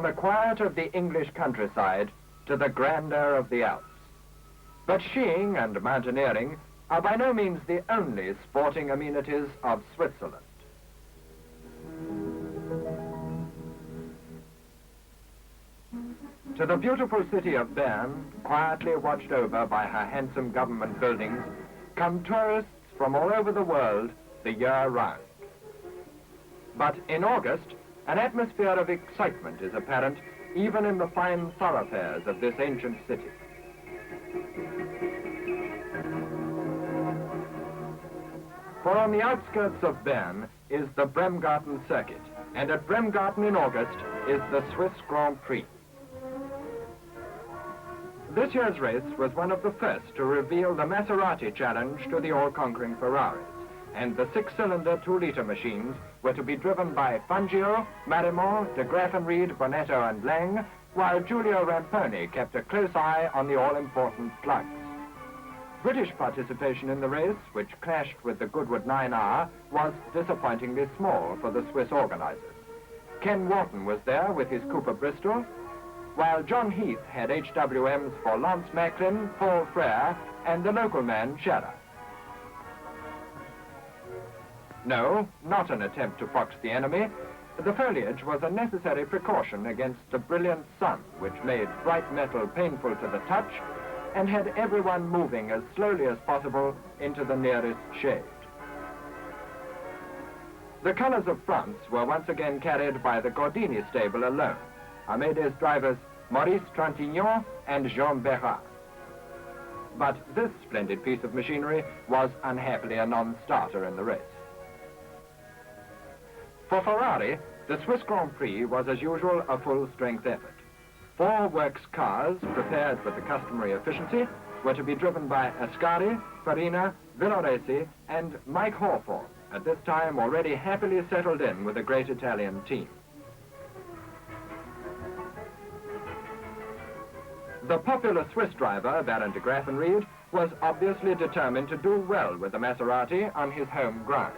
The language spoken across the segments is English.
from the quiet of the English countryside to the grandeur of the Alps. But skiing and mountaineering are by no means the only sporting amenities of Switzerland. To the beautiful city of Bern, quietly watched over by her handsome government buildings, come tourists from all over the world the year round. But in August, an atmosphere of excitement is apparent even in the fine thoroughfares of this ancient city. For on the outskirts of Bern is the Bremgarten circuit, and at Bremgarten in August is the Swiss Grand Prix. This year's race was one of the first to reveal the Maserati challenge to the all-conquering Ferraris, and the six-cylinder 2-liter machines were to be driven by Fangio, Marimont, de Graffenried, Bonetto and Lang, while Giulio Ramponi kept a close eye on the all-important plugs. British participation in the race, which clashed with the Goodwood 9R, was disappointingly small for the Swiss organizers. Ken Wharton was there with his Cooper Bristol, while John Heath had HWMs for Lance Macklin, Paul Frere, and the local man, Scherer. No, not an attempt to fox the enemy. The foliage was a necessary precaution against the brilliant sun, which made bright metal painful to the touch and had everyone moving as slowly as possible into the nearest shade. The colors of France were once again carried by the Gordini stable alone, Amédé's drivers Maurice Trintignant and Jean Berrat. But this splendid piece of machinery was unhappily a non-starter in the race. For Ferrari, the Swiss Grand Prix was as usual a full-strength effort. 4 works cars, prepared with the customary efficiency, were to be driven by Ascari, Farina, Villoresi, and Mike Hawthorne, at this time already happily settled in with a great Italian team. The popular Swiss driver, Baron de Graffenried, was obviously determined to do well with the Maserati on his home ground.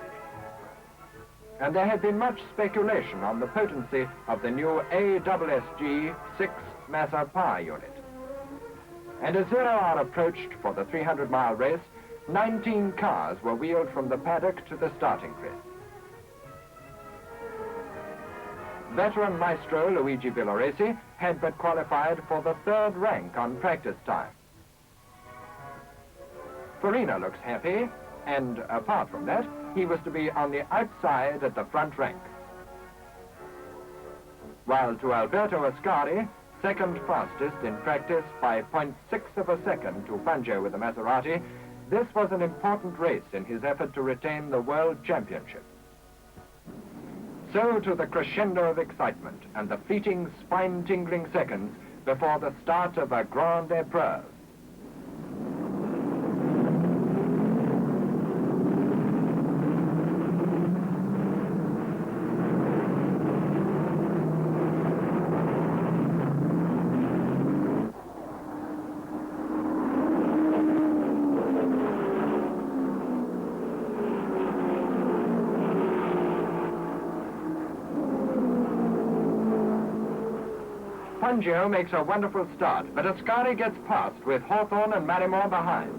And there had been much speculation on the potency of the new ASSG 6 Massa power unit. And as 0 hour approached for the 300-mile race, 19 cars were wheeled from the paddock to the starting grid. Veteran maestro Luigi Villoresi had but qualified for the 3rd rank on practice time. Farina looks happy, and apart from that, he was to be on the outside at the front rank. While to Alberto Ascari, 2nd fastest in practice by 0.6 of a second to Fangio with the Maserati, this was an important race in his effort to retain the World Championship. So to the crescendo of excitement and the fleeting, spine-tingling seconds before the start of a grande épreuve. Fangio makes a wonderful start, but Ascari gets past with Hawthorne and Marimont behind.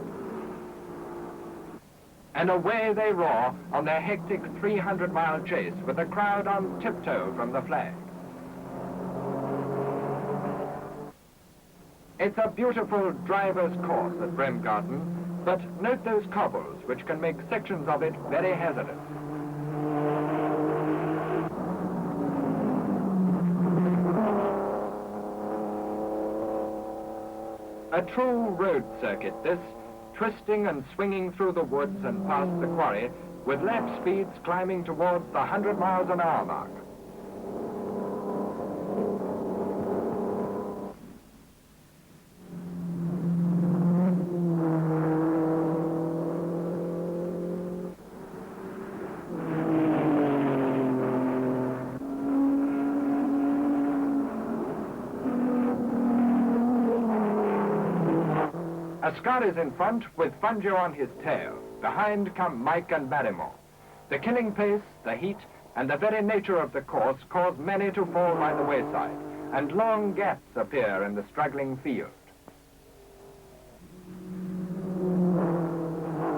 And away they roar on their hectic 300-mile chase with the crowd on tiptoe from the flag. It's a beautiful driver's course at Bremgarten, but note those cobbles, which can make sections of it very hazardous. A true road circuit, this, twisting and swinging through the woods and past the quarry, with lap speeds climbing towards the 100 miles an hour mark. Ascari's in front with Fangio on his tail. Behind come Mike and Marimont. The killing pace, the heat, and the very nature of the course cause many to fall by the wayside. and long gaps appear in the struggling field.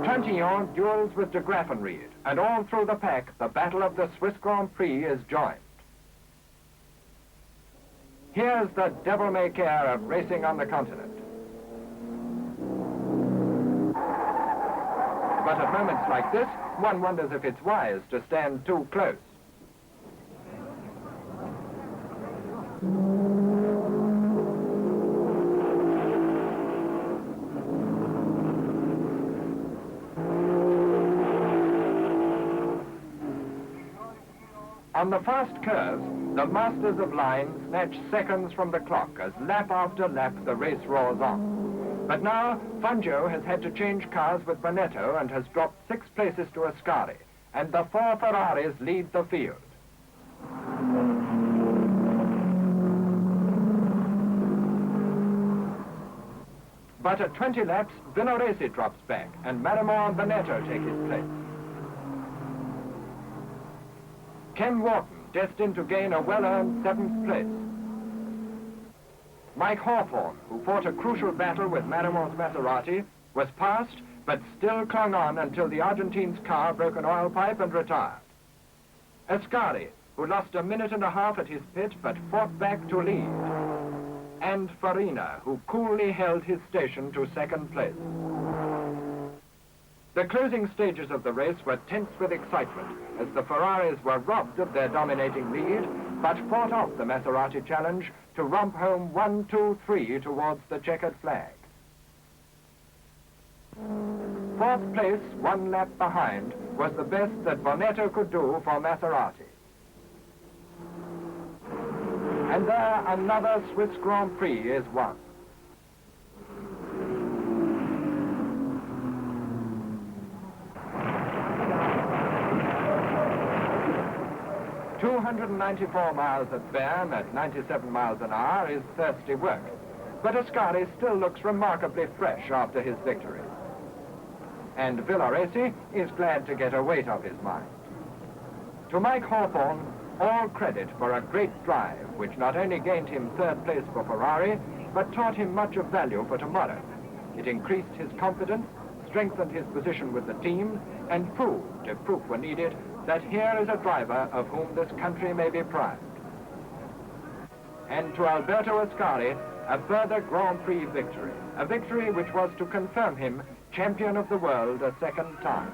Trantillon duels with de Graffenried, and all through the pack, the battle of the Swiss Grand Prix is joined. Here's the devil-may-care of racing on the continent. But at moments like this, one wonders if it's wise to stand too close. On the fast curves, the masters of line snatch seconds from the clock as lap after lap the race roars on. But now, Fangio has had to change cars with Bonetto and has dropped 6 places to Ascari, and the 4 Ferraris lead the field. But at 20 laps, Villoresi drops back, and Marimon and Bonetto take his place. Ken Wharton, destined to gain a well-earned 7th place. Mike Hawthorne, who fought a crucial battle with Marimon's Maserati, was passed, but still clung on until the Argentine's car broke an oil pipe and retired. Ascari, who lost a minute and a half at his pit, but fought back to lead. And Farina, who coolly held his station to 2nd place. The closing stages of the race were tense with excitement as the Ferraris were robbed of their dominating lead, but fought off the Maserati challenge to romp home 1, 2, 3 towards the checkered flag. 4th place, 1 lap behind, was the best that Bonetto could do for Maserati. And there another Swiss Grand Prix is won. "294 miles at Bern at 97 miles an hour is thirsty work, but Ascari still looks remarkably fresh after his victory. And Villoresi is glad to get a weight off his mind. To Mike Hawthorne, all credit for a great drive, which not only gained him 3rd place for Ferrari, but taught him much of value for tomorrow. It increased his confidence, strengthened his position with the team, and proved, if proof were needed, that here is a driver of whom this country may be proud. And to Alberto Ascari, a further Grand Prix victory, a victory which was to confirm him champion of the world a 2nd time.